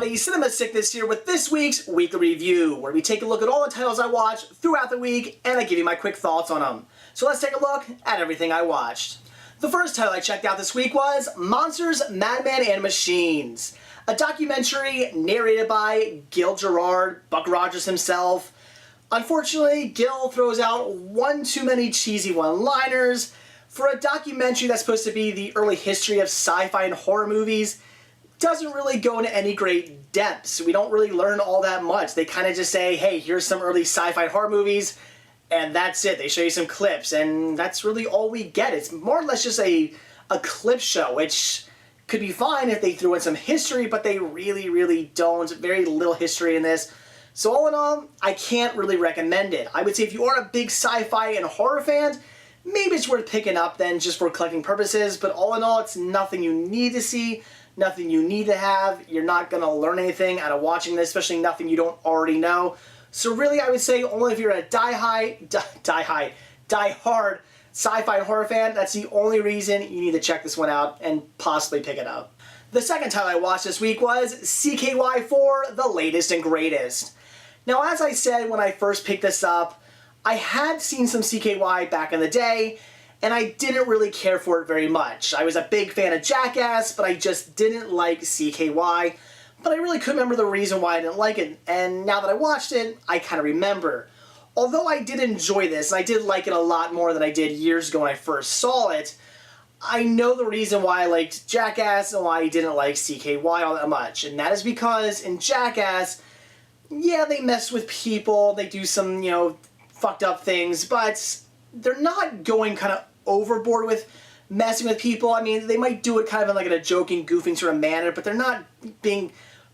everybody, Cinema Sickness here with this week's weekly review, where we take a look at all the titles I watched throughout the week and I give you my quick thoughts on them. So let's take a look at everything I watched. The first title I checked out this week was Monsters, Madmen, and Machines, a documentary narrated by Gil Gerard, Buck Rogers himself. Unfortunately, Gil throws out one too many cheesy one-liners. For a documentary that's supposed to be the early history of sci-fi and horror movies, doesn't really go into any great depths. We don't really learn all that much. They kind of just say, hey, here's some early sci-fi horror movies, and that's it. They show you some clips, and that's really all we get. It's more or less just a clip show, which could be fine if they threw in some history, but they really don't. Very little history in this. So all in all, I can't really recommend it. I would say if you are a big sci-fi and horror fan, maybe it's worth picking up then just for collecting purposes, but all in all, it's nothing you need to see. Nothing you need to have. You're not going to learn anything out of watching this, especially nothing you don't already know. So really, I would say only if you're a die-hard sci-fi and horror fan, that's the only reason you need to check this one out and possibly pick it up. The second title I watched this week was CKY4, The Latest and Greatest. Now, as I said when I first picked this up, I had seen some CKY back in the day, and I didn't really care for it very much. I was a big fan of Jackass, but I just didn't like CKY. But I really couldn't remember the reason why I didn't like it, and now that I watched it, I kind of remember. Although I did enjoy this, and I did like it a lot more than I did years ago when I first saw it, I know the reason why I liked Jackass and why I didn't like CKY all that much. And that is because in Jackass, yeah, they mess with people, they do some, fucked up things, but they're not going kind of overboard with messing with people. I mean, they might do it kind of in like in a joking, goofing sort of manner, but they're not being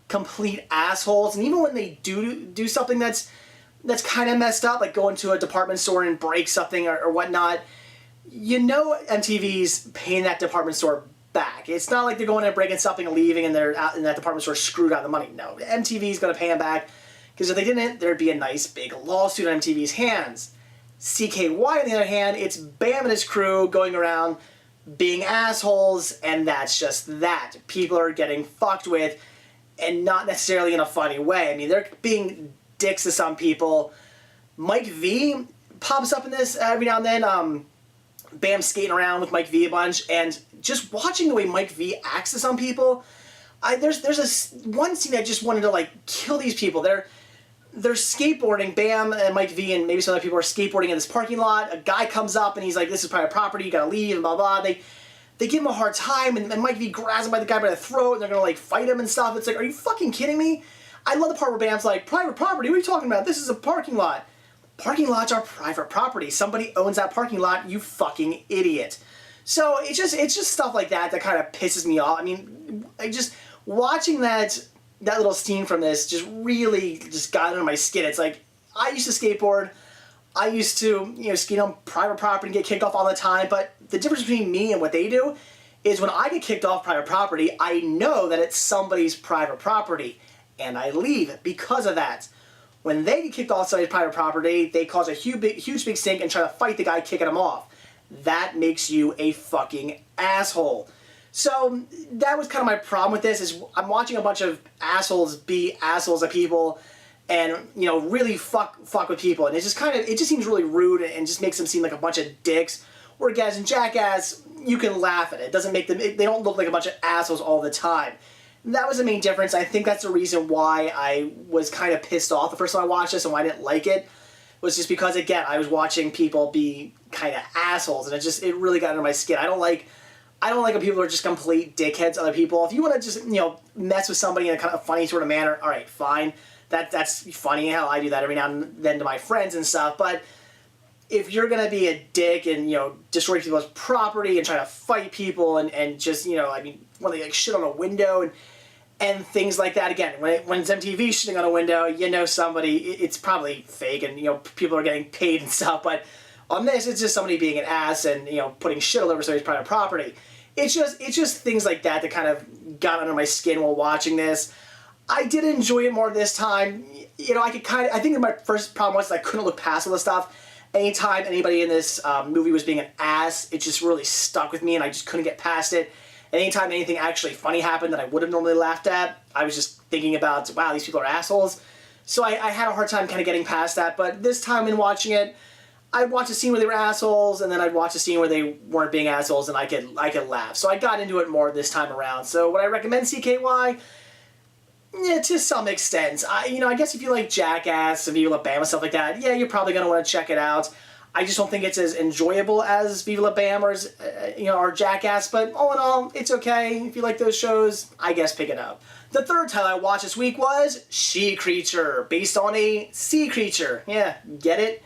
complete assholes. And even when they do something that's kind of messed up, like go into a department store and break something or whatnot, MTV's paying that department store back. It's not like they're going and breaking something and leaving and they're out in that department store screwed out of the money. No, MTV's going to pay them back, because if they didn't, there'd be a nice big lawsuit on MTV's hands. CKY, on the other hand, it's Bam and his crew going around being assholes, and that's just that. People are getting fucked with, and not necessarily in a funny way. I mean, they're being dicks to some people. Mike V pops up in this every now and then. Bam's skating around with Mike V a bunch, and just watching the way Mike V acts to some people, there's this one scene I just wanted to kill these people. They're skateboarding, Bam and Mike V and maybe some other people are skateboarding in this parking lot. A guy comes up and he's like, this is private property, you gotta leave, and blah blah. They give him a hard time, and Mike V grabs him by the guy by the throat, and they're gonna fight him and stuff. It's like, are you fucking kidding me? I love the part where Bam's like, private property, what are you talking about? This is a parking lot. Parking lots are private property. Somebody owns that parking lot, you fucking idiot. So it's just stuff like that that kind of pisses me off. I mean, watching that little scene from this just really just got under my skin. It's like, I used to skateboard, I used to skate on private property and get kicked off all the time, but the difference between me and what they do is when I get kicked off private property, I know that it's somebody's private property, and I leave because of that. When they get kicked off somebody's private property, they cause a huge big stink and try to fight the guy kicking them off. That makes you a fucking asshole. So that was kind of my problem with this, is I'm watching a bunch of assholes be assholes at people and, really fuck with people. And it just seems really rude and just makes them seem like a bunch of dicks. Whereas in Jackass, you can laugh at it. It doesn't make them, they don't look like a bunch of assholes all the time. That was the main difference. I think that's the reason why I was kind of pissed off the first time I watched this and why I didn't like it. Was just because, again, I was watching people be kind of assholes, and it really got under my skin. I don't like when people are just complete dickheads to other people. If you want to just, mess with somebody in a kind of funny sort of manner, all right, fine. That's funny. Hell, I do that every now and then to my friends and stuff. But if you're going to be a dick and, destroy people's property and try to fight people and just, when they shit on a window and things like that, again, when it's MTV shitting on a window, somebody, it's probably fake and, people are getting paid and stuff. But on this, it's just somebody being an ass and, putting shit all over somebody's private property. It's just things like that that kind of got under my skin while watching this. I did enjoy it more this time. I think my first problem was I couldn't look past all the stuff. Anytime anybody in this movie was being an ass, it just really stuck with me and I just couldn't get past it. And anytime anything actually funny happened that I would have normally laughed at, I was just thinking about, wow, these people are assholes. So I had a hard time kind of getting past that. But this time in watching it, I'd watch a scene where they were assholes, and then I'd watch a scene where they weren't being assholes, and I could laugh. So I got into it more this time around. So would I recommend CKY? Yeah, to some extent. I guess if you like Jackass and Viva La Bam and stuff like that, yeah, you're probably going to want to check it out. I just don't think it's as enjoyable as Viva La Bam or Jackass, but all in all, it's okay. If you like those shows, I guess pick it up. The third title I watched this week was She Creature, based on a sea creature. Yeah, get it?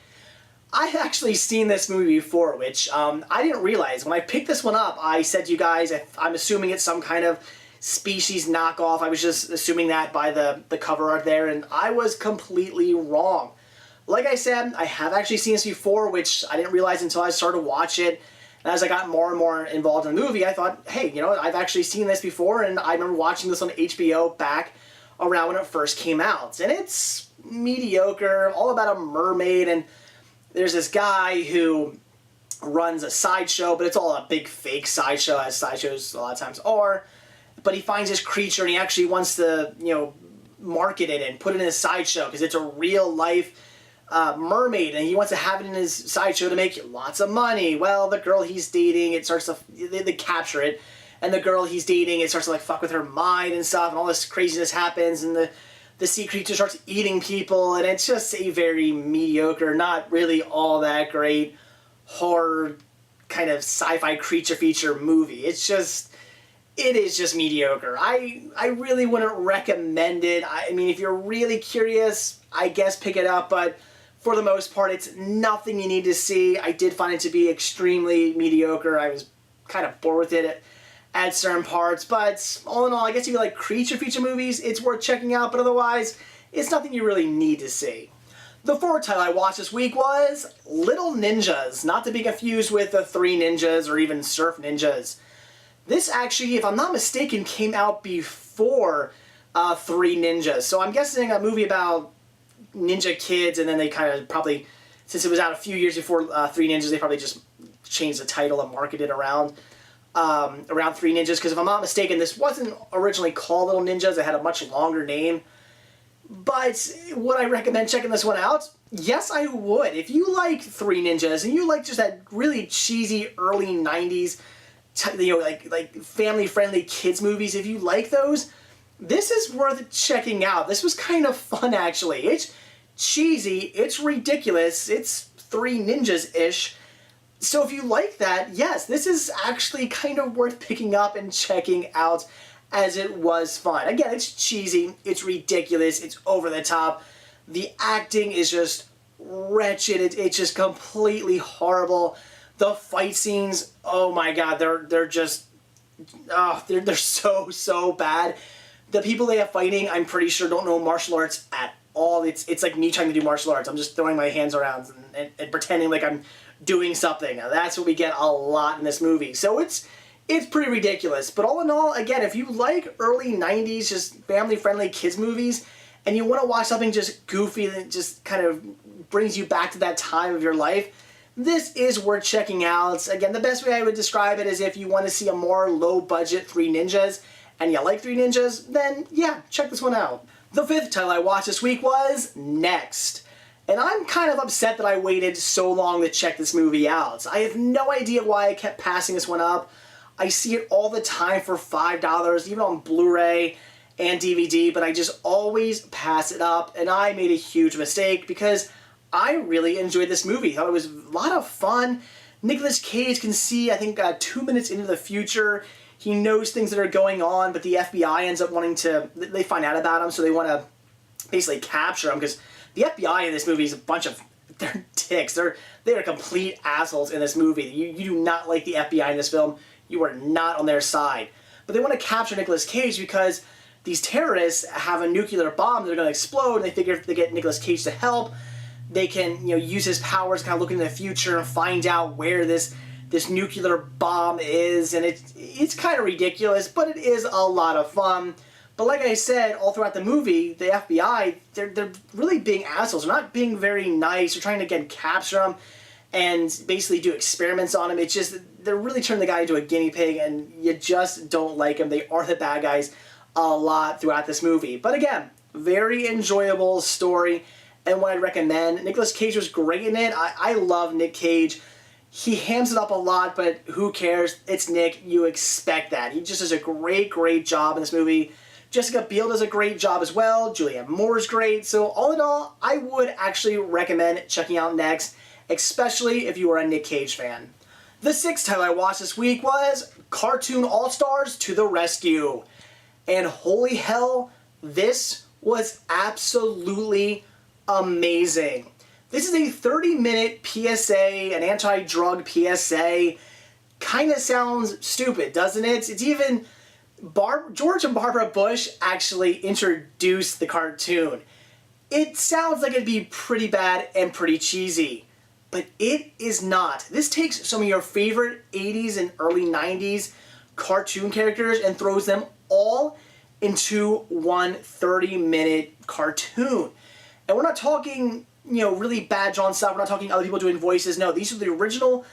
I had actually seen this movie before, which I didn't realize. When I picked this one up, I said to you guys, I'm assuming it's some kind of species knockoff. I was just assuming that by the cover art there, and I was completely wrong. Like I said, I have actually seen this before, which I didn't realize until I started to watch it. And as I got more and more involved in the movie, I thought, hey, I've actually seen this before, and I remember watching this on HBO back around when it first came out. And it's mediocre, all about a mermaid, and there's this guy who runs a sideshow, but it's all a big fake sideshow, as sideshows a lot of times are. But he finds this creature, and he actually wants to, market it and put it in his sideshow because it's a real life mermaid, and he wants to have it in his sideshow to make lots of money. Well, the girl he's dating, it starts to they capture it, and the girl he's dating, it starts to fuck with her mind and stuff, and all this craziness happens, and the sea creature starts eating people, and it's just a very mediocre, not really all that great horror kind of sci-fi creature feature movie. It is just mediocre. I really wouldn't recommend it. I mean, if you're really curious, I guess pick it up, but for the most part, it's nothing you need to see. I did find it to be extremely mediocre. I was kind of bored with it at certain parts, but all in all, I guess if you like creature feature movies, it's worth checking out, but otherwise, it's nothing you really need to see. The fourth title I watched this week was Little Ninjas, not to be confused with the Three Ninjas or even Surf Ninjas. This actually, if I'm not mistaken, came out before Three Ninjas, so I'm guessing a movie about ninja kids, and then they kind of probably, since it was out a few years before Three Ninjas, they probably just changed the title and marketed around Three Ninjas, because if I'm not mistaken, this wasn't originally called Little Ninjas. It had a much longer name. But would I recommend checking this one out? Yes, I would. If you like Three Ninjas, and you like just that really cheesy early 90s, like family-friendly kids movies, if you like those, this is worth checking out. This was kind of fun, actually. It's cheesy, it's ridiculous, it's Three Ninjas-ish. So if you like that, yes, this is actually kind of worth picking up and checking out, as it was fun. Again, it's cheesy, it's ridiculous, it's over the top. The acting is just wretched, it's just completely horrible. The fight scenes, oh my god, they're just, they're so bad. The people they have fighting, I'm pretty sure, don't know martial arts at all. It's like me trying to do martial arts. I'm just throwing my hands around and pretending like I'm doing something. Now, that's what we get a lot in this movie. So it's pretty ridiculous. But all in all, again, if you like early 90s, just family-friendly kids movies, and you want to watch something just goofy that just kind of brings you back to that time of your life, this is worth checking out. Again, the best way I would describe it is if you want to see a more low-budget Three Ninjas, and you like Three Ninjas, then yeah, check this one out. The fifth title I watched this week was Next. And I'm kind of upset that I waited so long to check this movie out. I have no idea why I kept passing this one up. I see it all the time for $5, even on Blu-ray and DVD, but I just always pass it up, and I made a huge mistake because I really enjoyed this movie. I thought it was a lot of fun. Nicolas Cage can see, I think, 2 minutes into the future. He knows things that are going on, but the FBI ends up wanting to, they find out about him, so they want to basically capture him, because the FBI in this movie is a bunch of, they're dicks. They are complete assholes in this movie. You do not like the FBI in this film. You are not on their side. But they want to capture Nicolas Cage because these terrorists have a nuclear bomb that are going to explode, and they figure if they get Nicolas Cage to help, they can use his powers, kind of look into the future and find out where this nuclear bomb is, and it's kind of ridiculous, but it is a lot of fun. But like I said, all throughout the movie, the FBI, they're really being assholes. They're not being very nice. They're trying to, again, capture them. and basically do experiments on him. It's just, they're really turning the guy into a guinea pig, and you just don't like him. They are the bad guys a lot throughout this movie. But again, very enjoyable story, and what I'd recommend. Nicolas Cage was great in it. I love Nick Cage. He hams it up a lot, but who cares? It's Nick. You expect that. He just does a great, great job in this movie. Jessica Biel does a great job as well. Julianne Moore's great. So all in all, I would actually recommend checking out Next, especially if you are a Nick Cage fan. The sixth title I watched this week was Cartoon All-Stars to the Rescue. And holy hell, this was absolutely amazing. This is a 30-minute PSA, an anti-drug PSA. Kind of sounds stupid, doesn't it? It's even... George and Barbara Bush actually introduced the cartoon. It sounds like it'd be pretty bad and pretty cheesy, but it is not. This takes some of your favorite 80s and early 90s cartoon characters and throws them all into one 30-minute cartoon. And we're not talking, really bad John stuff. We're not talking other people doing voices. No, these are the original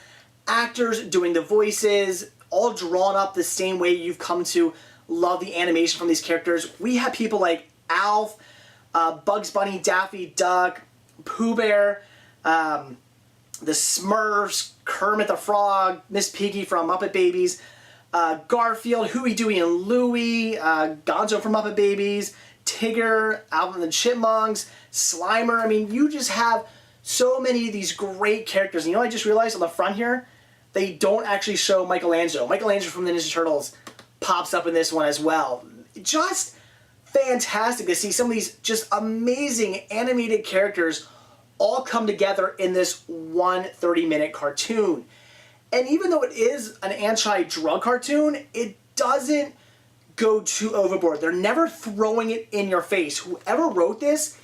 actors doing the voices, all drawn up the same way you've come to love the animation from these characters. We have people like Alf, Bugs Bunny, Daffy Duck, Pooh Bear, the Smurfs, Kermit the Frog, Miss Piggy from Muppet Babies, Garfield, Huey, Dewey, and Louie, Gonzo from Muppet Babies, Tigger, Alvin and the Chipmunks, Slimer. I mean, you just have so many of these great characters. And I just realized on the front here, they don't actually show Michelangelo. Michelangelo from the Ninja Turtles pops up in this one as well. Just fantastic to see some of these just amazing animated characters all come together in this one 30-minute cartoon. And even though it is an anti-drug cartoon, it doesn't go too overboard. They're never throwing it in your face. Whoever wrote this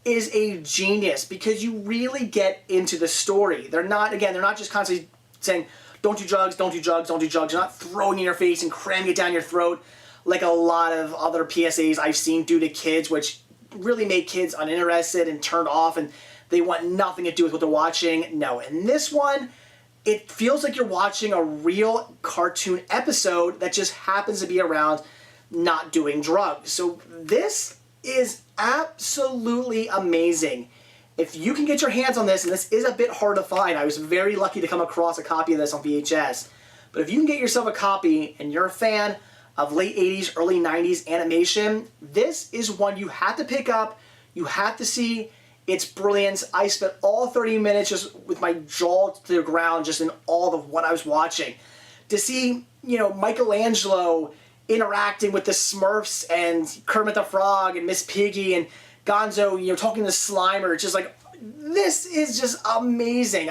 is a genius because you really get into the story. They're not just constantly saying, don't do drugs, don't do drugs, don't do drugs. You're not throwing it in your face and cramming it down your throat like a lot of other PSAs I've seen do to kids, which really make kids uninterested and turned off, and they want nothing to do with what they're watching. No, in this one, it feels like you're watching a real cartoon episode that just happens to be around not doing drugs. So this is absolutely amazing. If you can get your hands on this, and this is a bit hard to find, I was very lucky to come across a copy of this on VHS, but if you can get yourself a copy and you're a fan of late 80s, early 90s animation, this is one you have to pick up, you have to see. It's brilliant. I spent all 30 minutes just with my jaw to the ground just in awe of what I was watching. To see, Michelangelo interacting with the Smurfs and Kermit the Frog and Miss Piggy and Gonzo, talking to Slimer. It's just like, this is just amazing.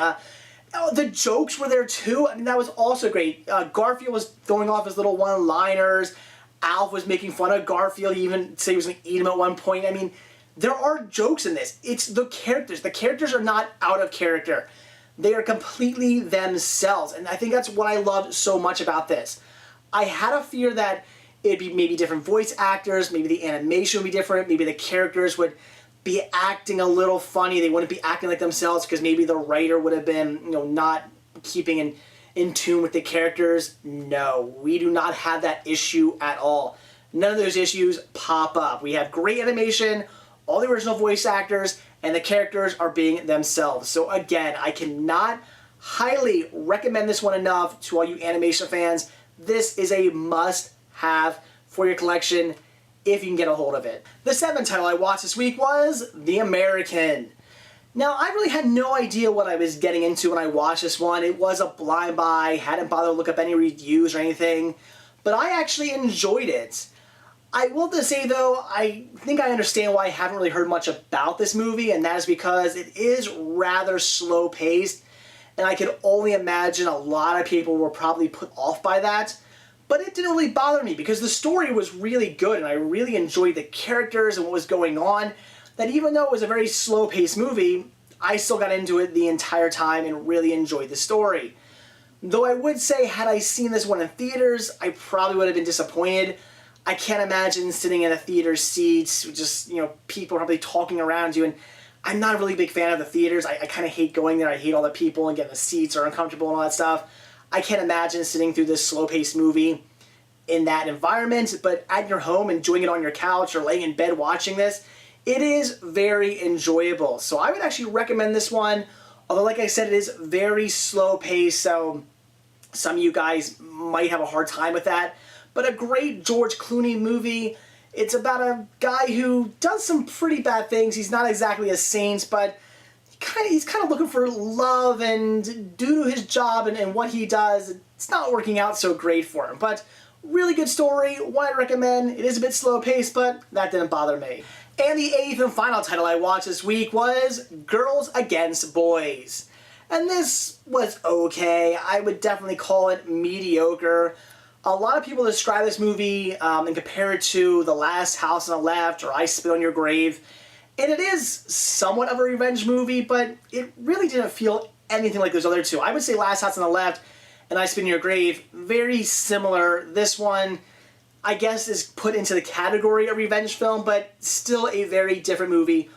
The jokes were there too. I mean, that was also great. Garfield was throwing off his little one-liners. Alf was making fun of Garfield. He even said he was going to eat him at one point. I mean, there are jokes in this. It's the characters. The characters are not out of character. They are completely themselves. And I think that's what I loved so much about this. I had a fear that it'd be maybe different voice actors, maybe the animation would be different, maybe the characters would be acting a little funny, they wouldn't be acting like themselves because maybe the writer would have been, not keeping in tune with the characters. No, we do not have that issue at all. None of those issues pop up. We have great animation, all the original voice actors, and the characters are being themselves. So again, I cannot highly recommend this one enough to all you animation fans. This is a must-have for your collection if you can get a hold of it. The seventh title I watched this week was The American. Now, I really had no idea what I was getting into when I watched this one. It was a blind buy, hadn't bothered to look up any reviews or anything, but I actually enjoyed it. I will to say though, I think I understand why I haven't really heard much about this movie, and that is because it is rather slow paced, and I could only imagine a lot of people were probably put off by that. But it didn't really bother me because the story was really good and I really enjoyed the characters and what was going on, that even though it was a very slow paced movie, I still got into it the entire time and really enjoyed the story. Though I would say, had I seen this one in theaters, I probably would have been disappointed. I can't imagine sitting in a theater seat, just, people probably talking around you, and I'm not a really big fan of the theaters. I kind of hate going there. I hate all the people and getting the seats are uncomfortable and all that stuff. I can't imagine sitting through this slow-paced movie in that environment, but at your home, enjoying it on your couch or laying in bed watching this, it is very enjoyable. So I would actually recommend this one, although like I said, it is very slow-paced, so some of you guys might have a hard time with that. But a great George Clooney movie. It's about a guy who does some pretty bad things. He's not exactly a saint, but he's kind of looking for love, and due to his job and what he does, it's not working out so great for him. But really good story, one I'd recommend. It is a bit slow-paced, but that didn't bother me. And the 8th and final title I watched this week was Girls Against Boys. And this was okay. I would definitely call it mediocre. A lot of people describe this movie and compare it to The Last House on the Left or I Spit on Your Grave. And it is somewhat of a revenge movie, but it really didn't feel anything like those other two. I would say Last House on the Left and I Spit on Your Grave, very similar. This one, I guess, is put into the category of revenge film, but still a very different movie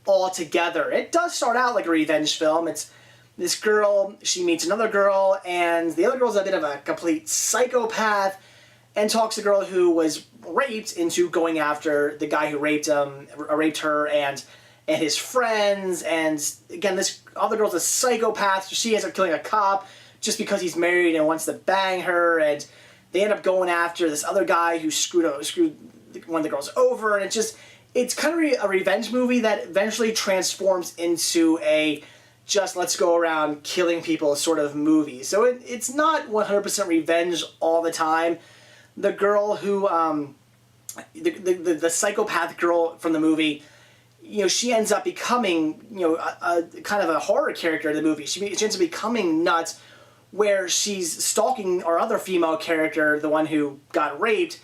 altogether. It does start out like a revenge film. It's this girl, she meets another girl, and the other girl's a bit of a complete psychopath, and talks the girl who was raped into going after the guy who raped her and his friends. And again, this other girl's a psychopath. She ends up killing a cop just because he's married and wants to bang her, and they end up going after this other guy who screwed one of the girls over, and it's kind of a revenge movie that eventually transforms into a just let's go around killing people sort of movie. So it's not 100% revenge all the time. The girl who, the psychopath girl from the movie, she ends up becoming, a kind of a horror character in the movie. She ends up becoming nuts, where she's stalking our other female character, the one who got raped,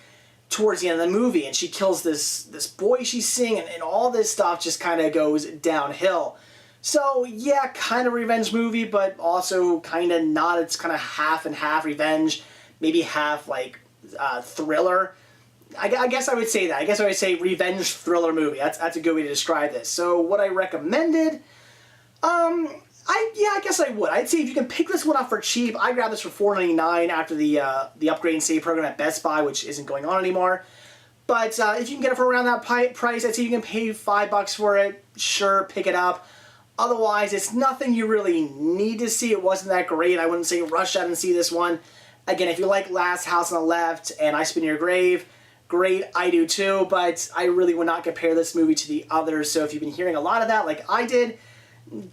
towards the end of the movie, and she kills this boy she's seeing, and all this stuff just kind of goes downhill. So yeah, kind of revenge movie, but also kind of not. It's kind of half and half revenge, maybe half like thriller. I guess I would say that. I guess I would say revenge thriller movie. That's a good way to describe this. So what I recommended, I guess I would. I'd say if you can pick this one up for cheap, I'd grab this for $4.99 after the upgrade and save program at Best Buy, which isn't going on anymore. But if you can get it for around that price, I'd say you can pay $5 for it. Sure, pick it up. Otherwise, it's nothing you really need to see. It wasn't that great. I wouldn't say rush out and see this one. Again, if you like Last House on the Left and I Spit in Your Grave, great, I do too, but I really would not compare this movie to the others. So if you've been hearing a lot of that like I did,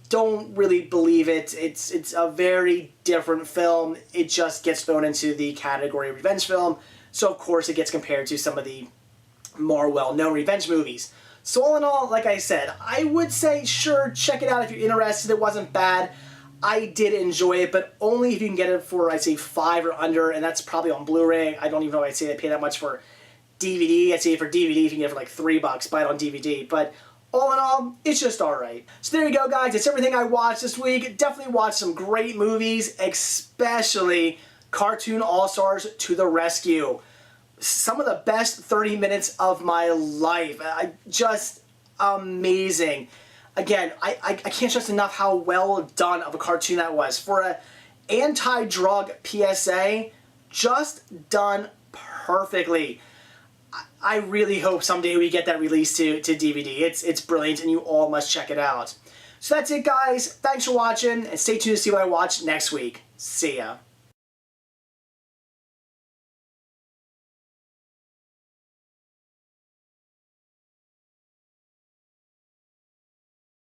don't really believe it. It's a very different film. It just gets thrown into the category of revenge film. So of course it gets compared to some of the more well-known revenge movies. So all in all, like I said, I would say sure, check it out if you're interested. It wasn't bad. I did enjoy it, but only if you can get it for, I'd say, $5 or under, and that's probably on Blu-ray. I don't even know if I'd say I'd pay that much for DVD. I'd say for DVD, if you can get it for like $3, buy it on DVD. But all in all, it's just alright. So there you go, guys. It's everything I watched this week. Definitely watched some great movies, especially Cartoon All-Stars to the Rescue. Some of the best 30 minutes of my life. Just amazing. Again, I can't stress enough how well done of a cartoon that was. For an anti-drug PSA, just done perfectly. I really hope someday we get that released to DVD. It's brilliant, and you all must check it out. So that's it, guys. Thanks for watching, and stay tuned to see what I watch next week. See ya.